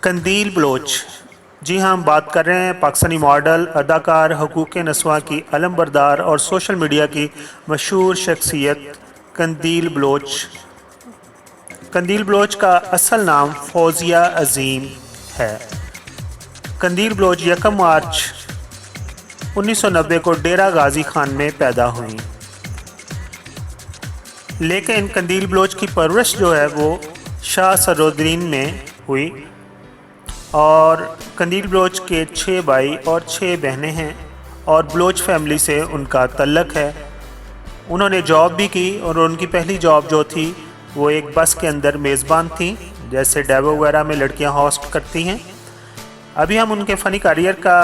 قندیل بلوچ، جی ہاں، ہم بات کر رہے ہیں پاکستانی ماڈل، اداکار، حقوق نسواں کی علم بردار اور سوشل میڈیا کی مشہور شخصیت قندیل بلوچ۔ قندیل بلوچ کا اصل نام فوزیہ عظیم ہے۔ قندیل بلوچ 1 مارچ 1990 کو ڈیرہ غازی خان میں پیدا ہوئیں، لیکن قندیل بلوچ کی پرورش جو ہے وہ شاہ سرودرین میں ہوئی، اور قندیل بلوچ کے 6 بھائی اور 6 بہنیں ہیں، اور بلوچ فیملی سے ان کا تعلق ہے۔ انہوں نے جاب بھی کی، اور ان کی پہلی جاب جو تھی وہ ایک بس کے اندر میزبان تھیں، جیسے ڈیبو وغیرہ میں لڑکیاں ہوسٹ کرتی ہیں۔ ابھی ہم ان کے فنی کیریئر کا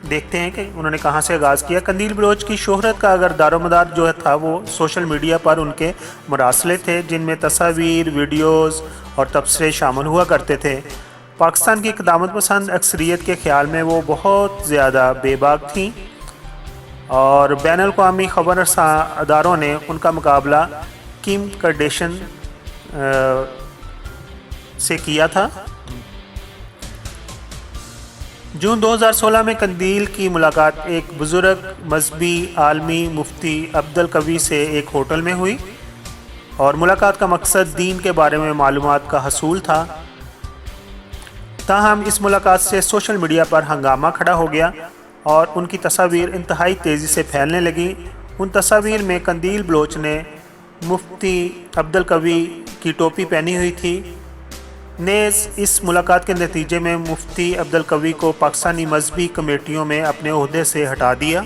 دیکھتے ہیں کہ انہوں نے کہاں سے آغاز کیا۔ قندیل بلوچ کی شہرت کا اگر دار و مدار جو تھا وہ سوشل میڈیا پر ان کے مراسلے تھے، جن میں تصاویر، ویڈیوز اور تبصرے شامل ہوا کرتے تھے۔ پاکستان کی قدامت پسند اکثریت کے خیال میں وہ بہت زیادہ بے باک تھیں، اور بین الاقوامی خبر رساں اداروں نے ان کا مقابلہ کیم کارڈیشین سے کیا تھا۔ جون 2016 میں قندیل کی ملاقات ایک بزرگ مذہبی عالمی مفتی عبدالقوی سے ایک ہوٹل میں ہوئی، اور ملاقات کا مقصد دین کے بارے میں معلومات کا حصول تھا۔ تاہم اس ملاقات سے سوشل میڈیا پر ہنگامہ کھڑا ہو گیا، اور ان کی تصاویر انتہائی تیزی سے پھیلنے لگیں۔ ان تصاویر میں قندیل بلوچ نے مفتی عبدالقوی کی ٹوپی پہنی ہوئی تھی۔ نیز اس ملاقات کے نتیجے میں مفتی عبدالقوی کو پاکستانی مذہبی کمیٹیوں میں اپنے عہدے سے ہٹا دیا۔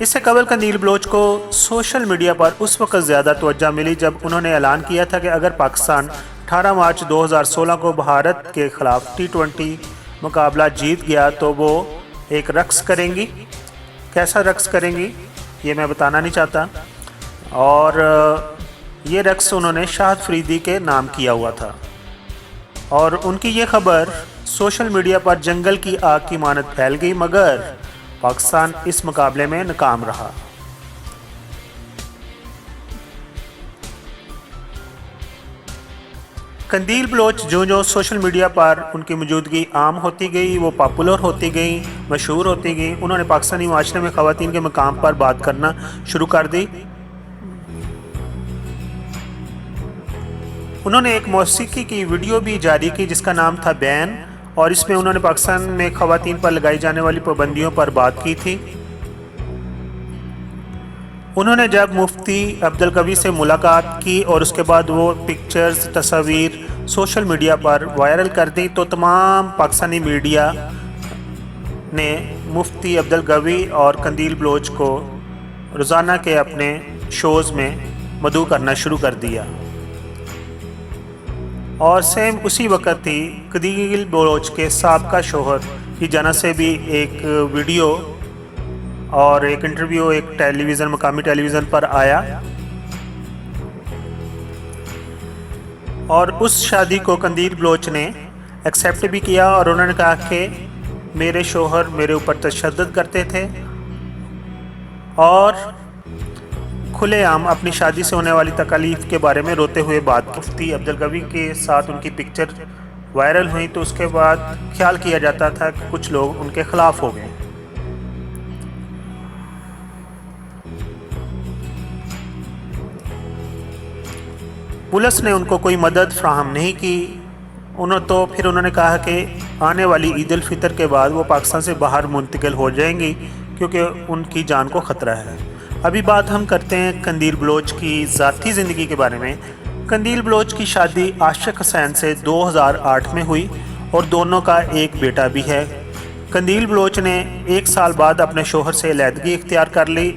اس سے قبل قندیل بلوچ کو سوشل میڈیا پر اس وقت زیادہ توجہ ملی جب انہوں نے اعلان کیا تھا کہ اگر پاکستان 18 مارچ 2016 کو بھارت کے خلاف T20 مقابلہ جیت گیا تو وہ ایک رقص کریں گی۔ کیسا رقص کریں گی یہ میں بتانا نہیں چاہتا، اور یہ رقص انہوں نے شاہد فریدی کے نام کیا ہوا تھا، اور ان کی یہ خبر سوشل میڈیا پر جنگل کی آگ کی مانند پھیل گئی، مگر پاکستان اس مقابلے میں ناکام رہا۔ قندیل بلوچ جو سوشل میڈیا پر ان کی موجودگی عام ہوتی گئی، وہ پاپولر ہوتی گئی، مشہور ہوتی گئی، انہوں نے پاکستانی معاشرے میں خواتین کے مقام پر بات کرنا شروع کر دی۔ انہوں نے ایک موسیقی کی ویڈیو بھی جاری کی جس کا نام تھا بین، اور اس میں انہوں نے پاکستان میں خواتین پر لگائی جانے والی پابندیوں پر بات کی تھی۔ انہوں نے جب مفتی عبدالقوی سے ملاقات کی اور اس کے بعد وہ پکچرز، تصاویر سوشل میڈیا پر وائرل کر دی، تو تمام پاکستانی میڈیا نے مفتی عبدالقوی اور قندیل بلوچ کو روزانہ کے اپنے شوز میں مدعو کرنا شروع کر دیا۔ اور سیم اسی وقت ہی قندیل بلوچ کے سابقہ شوہر کی جانب سے بھی ایک ویڈیو اور ایک انٹرویو ایک مقامی ٹیلی ویژن پر آیا، اور اس شادی کو قندیل بلوچ نے ایکسیپٹ بھی کیا، اور انہوں نے کہا کہ میرے شوہر میرے اوپر تشدد کرتے تھے، اور کھلے عام اپنی شادی سے ہونے والی تکالیف کے بارے میں روتے ہوئے بات۔ مفتی عبدالقوی کے ساتھ ان کی پکچر وائرل ہوئی تو اس کے بعد خیال کیا جاتا تھا کہ کچھ لوگ ان کے خلاف ہو گئے۔ پولیس نے ان کو کوئی مدد فراہم نہیں کی۔ انہوں نے کہا کہ آنے والی عید الفطر کے بعد وہ پاکستان سے باہر منتقل ہو جائیں گی کیونکہ ان کی جان کو خطرہ ہے۔ ابھی بات ہم کرتے ہیں قندیل بلوچ کی ذاتی زندگی کے بارے میں۔ قندیل بلوچ کی شادی عاشق حسین سے 2008 میں ہوئی، اور دونوں کا ایک بیٹا بھی ہے۔ قندیل بلوچ نے 1 سال بعد اپنے شوہر سے علیحدگی اختیار کر لی،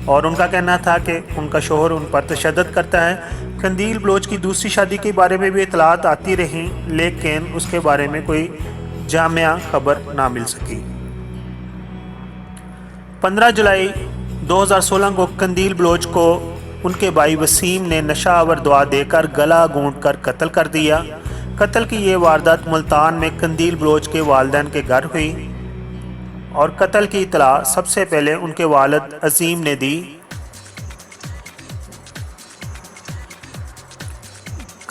اور ان کا کہنا تھا کہ ان کا شوہر ان پر تشدد کرتا ہے۔ قندیل بلوچ کی دوسری شادی کے بارے میں بھی اطلاعات آتی رہیں، لیکن اس کے بارے میں کوئی جامع خبر نہ مل سکی۔ 15 جولائی 2016 کو قندیل بلوچ کو ان کے بھائی وسیم نے نشہ آور دوا دے کر گلا گھونٹ کر قتل کر دیا۔ قتل کی یہ واردات ملتان میں قندیل بلوچ کے والدین کے گھر ہوئی، اور قتل کی اطلاع سب سے پہلے ان کے والد عظیم نے دی۔